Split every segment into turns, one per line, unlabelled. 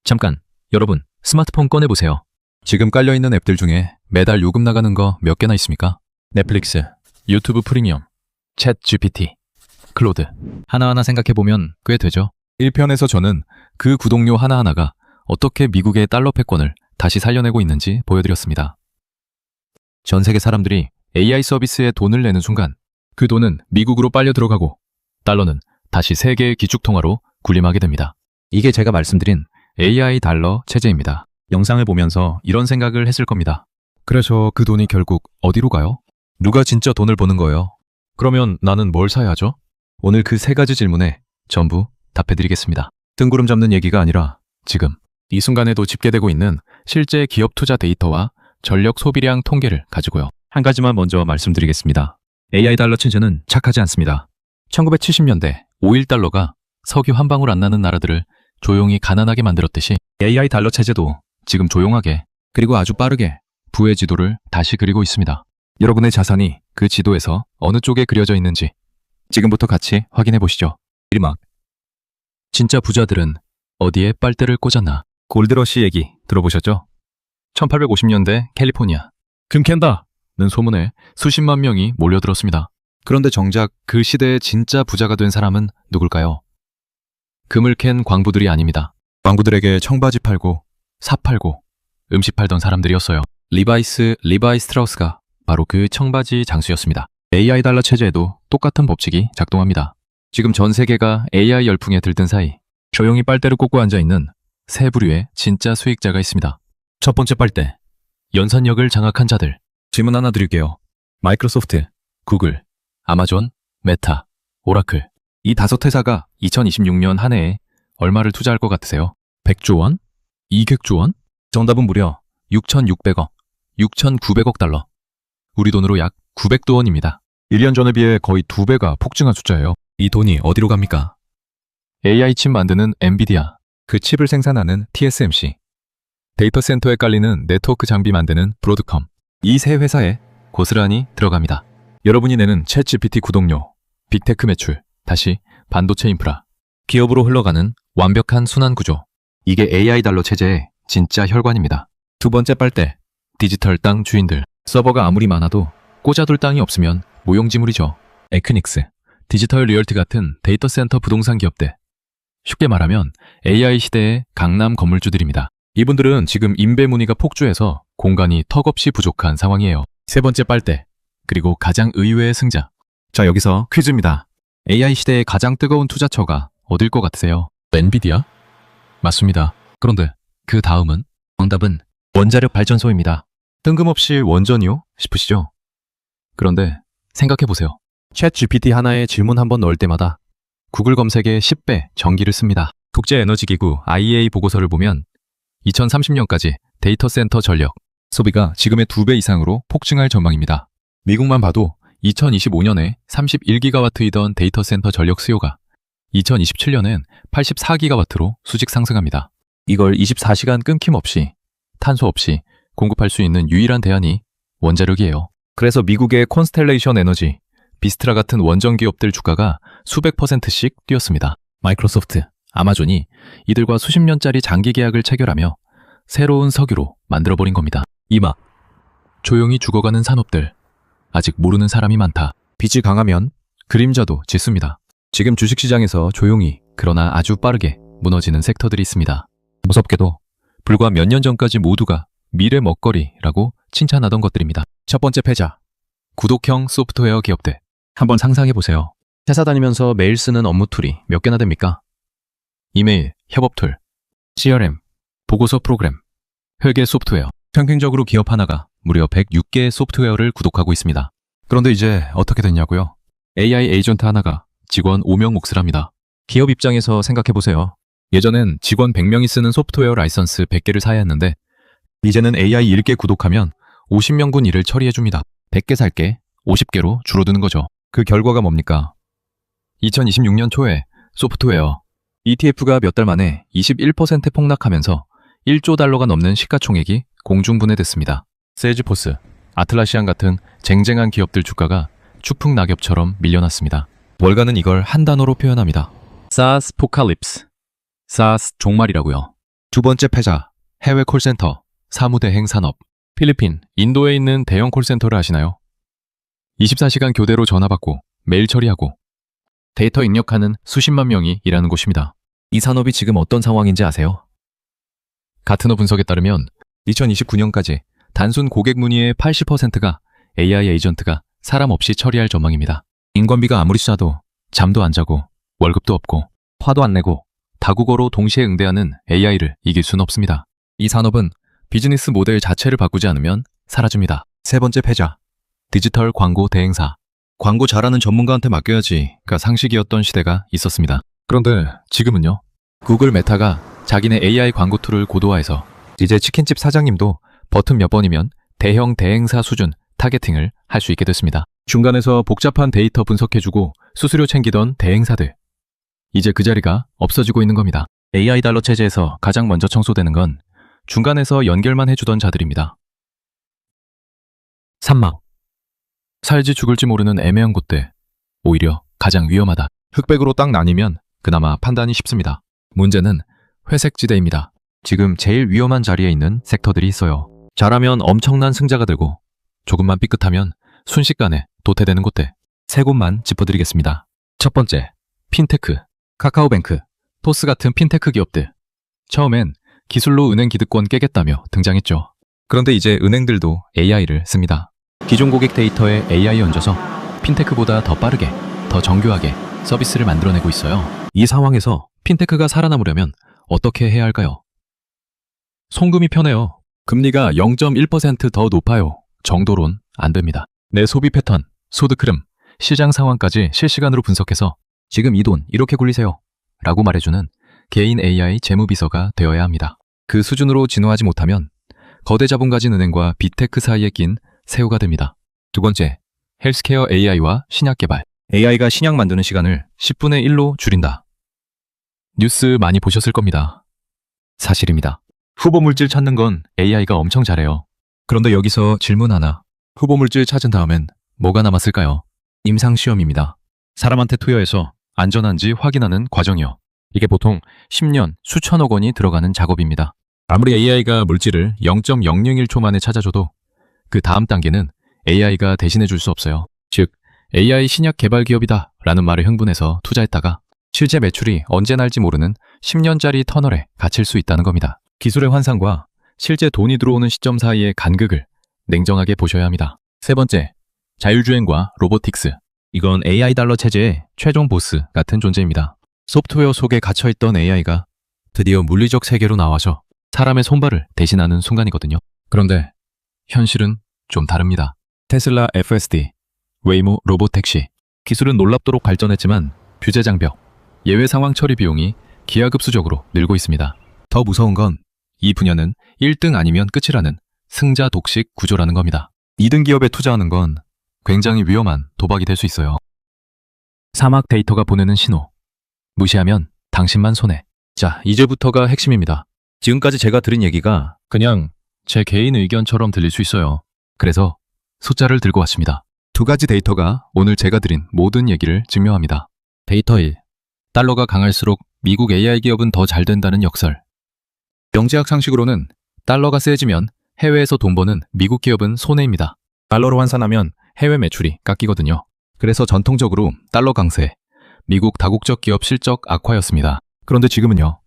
잠깐, 여러분, 스마트폰 꺼내보세요. 지금 깔려있는 앱들 중에 매달 요금 나가는 거 몇 개나 있습니까? 넷플릭스, 유튜브 프리미엄, 챗 GPT, 클로드. 하나하나 생각해보면 꽤 되죠. 1편에서 저는 그 구독료 하나하나가 어떻게 미국의 달러 패권을 다시 살려내고 있는지 보여드렸습니다. 전 세계 사람들이 AI 서비스에 돈을 내는 순간 그 돈은 미국으로 빨려 들어가고 달러는 다시 세계의 기축통화로 군림하게 됩니다. 이게 제가 말씀드린 AI 달러 체제입니다. 영상을 보면서 이런 생각을 했을 겁니다. 그래서 그 돈이 결국 어디로 가요? 누가 진짜 돈을 버는 거예요? 그러면 나는 뭘 사야 하죠? 오늘 그 세 가지 질문에 전부 답해드리겠습니다. 뜬구름 잡는 얘기가 아니라 지금 이 순간에도 집계되고 있는 실제 기업 투자 데이터와 전력 소비량 통계를 가지고요. 한 가지만 먼저 말씀드리겠습니다. AI 달러 체제는 착하지 않습니다. 1970년대 5.1달러가 석유 한 방울 안 나는 나라들을 조용히 가난하게 만들었듯이 AI 달러 체제도 지금 조용하게 그리고 아주 빠르게 부의 지도를 다시 그리고 있습니다. 여러분의 자산이 그 지도에서 어느 쪽에 그려져 있는지 지금부터 같이 확인해 보시죠. 1막 진짜 부자들은 어디에 빨대를 꽂았나? 골드러시 얘기 들어보셨죠? 1850년대 캘리포니아 금 캔다는 소문에 수십만 명이 몰려들었습니다. 그런데 정작 그 시대의 진짜 부자가 된 사람은 누굴까요? 금을 캔 광부들이 아닙니다. 광부들에게 청바지 팔고 사 팔고 음식 팔던 사람들이었어요. 리바이 스트라우스가 바로 그 청바지 장수였습니다. AI 달러 체제에도 똑같은 법칙이 작동합니다. 지금 전 세계가 AI 열풍에 들뜬 사이 조용히 빨대를 꽂고 앉아있는 세 부류의 진짜 수익자가 있습니다. 첫 번째 빨대, 연산력을 장악한 자들. 질문 하나 드릴게요. 마이크로소프트, 구글, 아마존, 메타, 오라클. 이 다섯 회사가 2026년 한 해에 얼마를 투자할 것 같으세요? 100조 원? 200조 원? 정답은 무려 6,600억, 6,900억 달러. 우리 돈으로 약 900조 원입니다. 1년 전에 비해 거의 2배가 폭증한 숫자예요. 이 돈이 어디로 갑니까? AI 칩 만드는 엔비디아, 그 칩을 생산하는 TSMC, 데이터 센터에 깔리는 네트워크 장비 만드는 브로드컴. 이 세 회사에 고스란히 들어갑니다. 여러분이 내는 챗 GPT 구독료, 빅테크 매출, 다시 반도체 인프라, 기업으로 흘러가는 완벽한 순환 구조. 이게 AI 달러 체제의 진짜 혈관입니다. 두 번째 빨대, 디지털 땅 주인들. 서버가 아무리 많아도 꽂아둘 땅이 없으면 무용지물이죠. 에크닉스, 디지털 리얼티 같은 데이터 센터 부동산 기업들. 쉽게 말하면 AI 시대의 강남 건물주들입니다. 이분들은 지금 임대 문의가 폭주해서 공간이 턱없이 부족한 상황이에요. 세 번째 빨대, 그리고 가장 의외의 승자. 자, 여기서 퀴즈입니다. AI 시대의 가장 뜨거운 투자처가 어딜 것 같으세요? 엔비디아? 맞습니다. 그런데 그 다음은? 정답은 원자력 발전소입니다. 뜬금없이 원전이요? 싶으시죠? 그런데 생각해보세요. 챗 GPT 하나에 질문 한번 넣을 때마다 구글 검색에 10배 전기를 씁니다. 국제에너지기구 IEA 보고서를 보면 2030년까지 데이터 센터 전력 소비가 지금의 2배 이상으로 폭증할 전망입니다. 미국만 봐도 2025년에 31기가와트이던 데이터 센터 전력 수요가 2027년엔 84기가와트로 수직 상승합니다. 이걸 24시간 끊김없이, 탄소 없이 공급할 수 있는 유일한 대안이 원자력이에요. 그래서 미국의 콘스텔레이션 에너지, 비스트라 같은 원전 기업들 주가가 수백 %씩 뛰었습니다. 마이크로소프트, 아마존이 이들과 수십 년짜리 장기 계약을 체결하며 새로운 석유로 만들어버린 겁니다. 이막 조용히 죽어가는 산업들. 아직 모르는 사람이 많다. 빛이 강하면 그림자도 짙습니다. 지금 주식시장에서 조용히 그러나 아주 빠르게 무너지는 섹터들이 있습니다. 무섭게도 불과 몇 년 전까지 모두가 미래 먹거리라고 칭찬하던 것들입니다. 첫 번째 패자, 구독형 소프트웨어 기업들. 한번 상상해보세요. 회사 다니면서 매일 쓰는 업무 툴이 몇 개나 됩니까? 이메일, 협업 툴, CRM, 보고서 프로그램, 회계 소프트웨어. 평균적으로 기업 하나가 무려 106개의 소프트웨어를 구독하고 있습니다. 그런데 이제 어떻게 됐냐고요? AI 에이전트 하나가 직원 5명 몫을 합니다. 기업 입장에서 생각해보세요. 예전엔 직원 100명이 쓰는 소프트웨어 라이선스 100개를 사야 했는데 이제는 AI 1개 구독하면 50명분 일을 처리해줍니다. 100개 살게 50개로 줄어드는 거죠. 그 결과가 뭡니까? 2026년 초에 소프트웨어 ETF가 몇 달 만에 21% 폭락하면서 1조 달러가 넘는 시가총액이 공중분해됐습니다. 세일즈포스, 아틀라시안 같은 쟁쟁한 기업들 주가가 추풍낙엽처럼 밀려났습니다. 월가는 이걸 한 단어로 표현합니다. SaaS 포칼립스. SaaS 종말이라고요. 두 번째 패자, 해외 콜센터, 사무대행 산업. 필리핀, 인도에 있는 대형 콜센터를 아시나요? 24시간 교대로 전화받고 메일 처리하고 데이터 입력하는 수십만 명이 일하는 곳입니다. 이 산업이 지금 어떤 상황인지 아세요? 가트너 분석에 따르면 2029년까지 단순 고객 문의의 80%가 AI 에이전트가 사람 없이 처리할 전망입니다. 인건비가 아무리 싸도 잠도 안 자고 월급도 없고 화도 안 내고 다국어로 동시에 응대하는 AI를 이길 수는 없습니다. 이 산업은 비즈니스 모델 자체를 바꾸지 않으면 사라집니다. 세 번째 패자, 디지털 광고 대행사. 광고 잘하는 전문가한테 맡겨야지가 상식이었던 시대가 있었습니다. 그런데 지금은요. 구글 메타가 자기네 AI 광고 툴을 고도화해서 이제 치킨집 사장님도 버튼 몇 번이면 대형 대행사 수준 타겟팅을 할 수 있게 됐습니다. 중간에서 복잡한 데이터 분석해주고 수수료 챙기던 대행사들. 이제 그 자리가 없어지고 있는 겁니다. AI 달러 체제에서 가장 먼저 청소되는 건 중간에서 연결만 해주던 자들입니다. 산막. 살지 죽을지 모르는 애매한 곳들. 오히려 가장 위험하다. 흑백으로 딱 나뉘면 그나마 판단이 쉽습니다. 문제는 회색지대입니다. 지금 제일 위험한 자리에 있는 섹터들이 있어요. 잘하면 엄청난 승자가 되고 조금만 삐끗하면 순식간에 도태되는 곳들. 세 곳만 짚어드리겠습니다. 첫 번째, 핀테크, 카카오뱅크, 토스 같은 핀테크 기업들. 처음엔 기술로 은행 기득권 깨겠다며 등장했죠. 그런데 이제 은행들도 AI를 씁니다. 기존 고객 데이터에 AI 얹어서 핀테크보다 더 빠르게, 더 정교하게 서비스를 만들어내고 있어요. 이 상황에서 핀테크가 살아남으려면 어떻게 해야 할까요? 송금이 편해요. 금리가 0.1% 더 높아요. 정도론 안 됩니다. 내 소비 패턴, 소득 흐름, 시장 상황까지 실시간으로 분석해서 지금 이 돈 이렇게 굴리세요 라고 말해주는 개인 AI 재무비서가 되어야 합니다. 그 수준으로 진화하지 못하면 거대 자본 가진 은행과 빅테크 사이에 낀 새우가 됩니다. 두 번째, 헬스케어 AI와 신약 개발. AI가 신약 만드는 시간을 10분의 1로 줄인다. 뉴스 많이 보셨을 겁니다. 사실입니다. 후보 물질 찾는 건 AI가 엄청 잘해요. 그런데 여기서 질문 하나. 후보 물질 찾은 다음엔 뭐가 남았을까요? 임상시험입니다. 사람한테 투여해서 안전한지 확인하는 과정이요. 이게 보통 10년, 수천억 원이 들어가는 작업입니다. 아무리 AI가 물질을 0.001초 만에 찾아줘도 그 다음 단계는 AI가 대신해 줄 수 없어요. 즉, AI 신약 개발 기업이다 라는 말에 흥분해서 투자했다가 실제 매출이 언제 날지 모르는 10년짜리 터널에 갇힐 수 있다는 겁니다. 기술의 환상과 실제 돈이 들어오는 시점 사이의 간극을 냉정하게 보셔야 합니다. 세 번째, 자율주행과 로보틱스. 이건 AI 달러 체제의 최종 보스 같은 존재입니다. 소프트웨어 속에 갇혀있던 AI가 드디어 물리적 세계로 나와서 사람의 손발을 대신하는 순간이거든요. 그런데 현실은 좀 다릅니다. 테슬라 FSD, 웨이모 로보택시. 기술은 놀랍도록 발전했지만 규제 장벽, 예외 상황 처리 비용이 기하급수적으로 늘고 있습니다. 더 무서운 건 이 분야는 1등 아니면 끝이라는 승자 독식 구조라는 겁니다. 2등 기업에 투자하는 건 굉장히 위험한 도박이 될 수 있어요. 사막 데이터가 보내는 신호. 무시하면 당신만 손해. 자, 이제부터가 핵심입니다. 지금까지 제가 들은 얘기가 그냥 제 개인 의견처럼 들릴 수 있어요. 그래서 숫자를 들고 왔습니다. 두 가지 데이터가 오늘 제가 드린 모든 얘기를 증명합니다. 데이터 1. 달러가 강할수록 미국 AI 기업은 더 잘 된다는 역설. 경제학 상식으로는 달러가 세지면 해외에서 돈 버는 미국 기업은 손해입니다. 달러로 환산하면 해외 매출이 깎이거든요. 그래서 전통적으로 달러 강세, 미국 다국적 기업 실적 악화였습니다. 그런데 지금은요.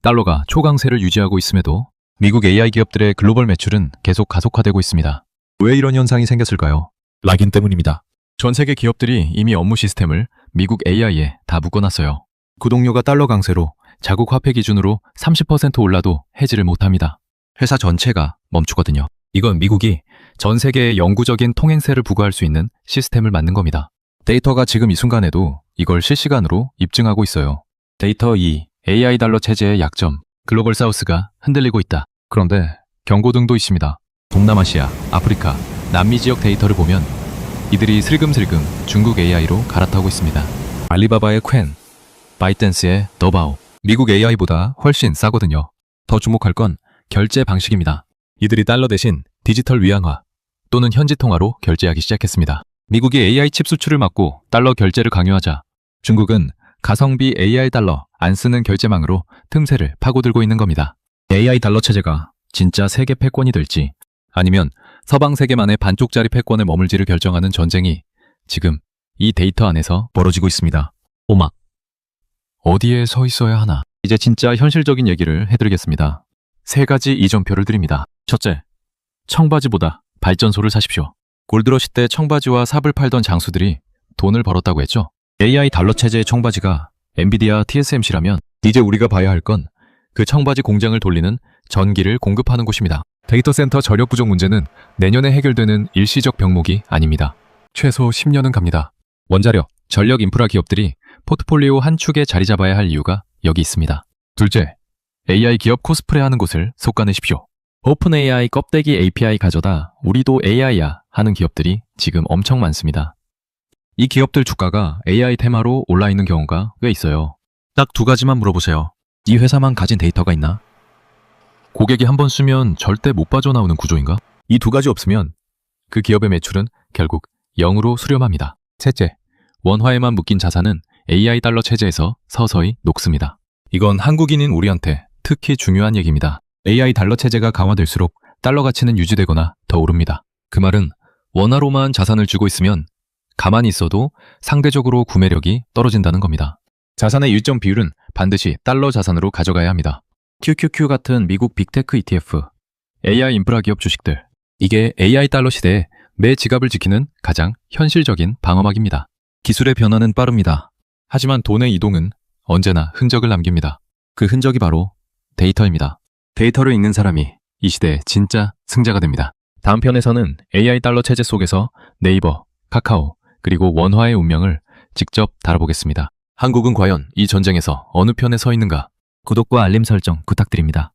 달러가 초강세를 유지하고 있음에도 미국 AI 기업들의 글로벌 매출은 계속 가속화되고 있습니다. 왜 이런 현상이 생겼을까요? 락인 때문입니다. 전 세계 기업들이 이미 업무 시스템을 미국 AI에 다 묶어놨어요. 구독료가 달러 강세로 자국 화폐 기준으로 30% 올라도 해지를 못합니다. 회사 전체가 멈추거든요. 이건 미국이 전 세계에 영구적인 통행세를 부과할 수 있는 시스템을 만든 겁니다. 데이터가 지금 이 순간에도 이걸 실시간으로 입증하고 있어요. 데이터 2. AI 달러 체제의 약점. 글로벌 사우스가 흔들리고 있다. 그런데 경고등도 있습니다. 동남아시아, 아프리카, 남미 지역 데이터를 보면 이들이 슬금슬금 중국 AI로 갈아타고 있습니다. 알리바바의 퀸, 바이댄스의 더바오. 미국 AI보다 훨씬 싸거든요. 더 주목할 건 결제 방식입니다. 이들이 달러 대신 디지털 위안화 또는 현지 통화로 결제하기 시작했습니다. 미국이 AI 칩 수출을 막고 달러 결제를 강요하자 중국은 가성비 AI 달러 안 쓰는 결제망으로 틈새를 파고들고 있는 겁니다. AI 달러 체제가 진짜 세계 패권이 될지 아니면 서방 세계만의 반쪽짜리 패권에 머물지를 결정하는 전쟁이 지금 이 데이터 안에서 벌어지고 있습니다. 오막. 어디에 서 있어야 하나? 이제 진짜 현실적인 얘기를 해드리겠습니다. 3가지 이전표를 드립니다. 첫째, 청바지보다 발전소를 사십시오. 골드러시 때 청바지와 삽을 팔던 장수들이 돈을 벌었다고 했죠. AI 달러 체제의 청바지가 엔비디아 TSMC라면 이제 우리가 봐야 할 건 그 청바지 공장을 돌리는 전기를 공급하는 곳입니다. 데이터 센터 전력 부족 문제는 내년에 해결되는 일시적 병목이 아닙니다. 최소 10년은 갑니다. 원자력, 전력 인프라 기업들이 포트폴리오 한 축에 자리 잡아야 할 이유가 여기 있습니다. 둘째, AI 기업 코스프레 하는 곳을 속아내십시오. 오픈 AI 껍데기 API 가져다 우리도 AI야 하는 기업들이 지금 엄청 많습니다. 이 기업들 주가가 AI 테마로 올라 있는 경우가 꽤 있어요. 딱 2가지만 물어보세요. 이 회사만 가진 데이터가 있나? 고객이 한번 쓰면 절대 못 빠져나오는 구조인가? 이 2가지 없으면 그 기업의 매출은 결국 0으로 수렴합니다. 셋째, 원화에만 묶인 자산은 AI 달러 체제에서 서서히 녹습니다. 이건 한국인인 우리한테 특히 중요한 얘기입니다. AI 달러 체제가 강화될수록 달러 가치는 유지되거나 더 오릅니다. 그 말은 원화로만 자산을 쥐고 있으면 가만히 있어도 상대적으로 구매력이 떨어진다는 겁니다. 자산의 일정 비율은 반드시 달러 자산으로 가져가야 합니다. QQQ 같은 미국 빅테크 ETF, AI 인프라 기업 주식들. 이게 AI 달러 시대에 내 지갑을 지키는 가장 현실적인 방어막입니다. 기술의 변화는 빠릅니다. 하지만 돈의 이동은 언제나 흔적을 남깁니다. 그 흔적이 바로 데이터입니다. 데이터를 읽는 사람이 이 시대의 진짜 승자가 됩니다. 다음 편에서는 AI 달러 체제 속에서 네이버, 카카오, 그리고 원화의 운명을 직접 다뤄보겠습니다. 한국은 과연 이 전쟁에서 어느 편에 서 있는가? 구독과 알림 설정 부탁드립니다.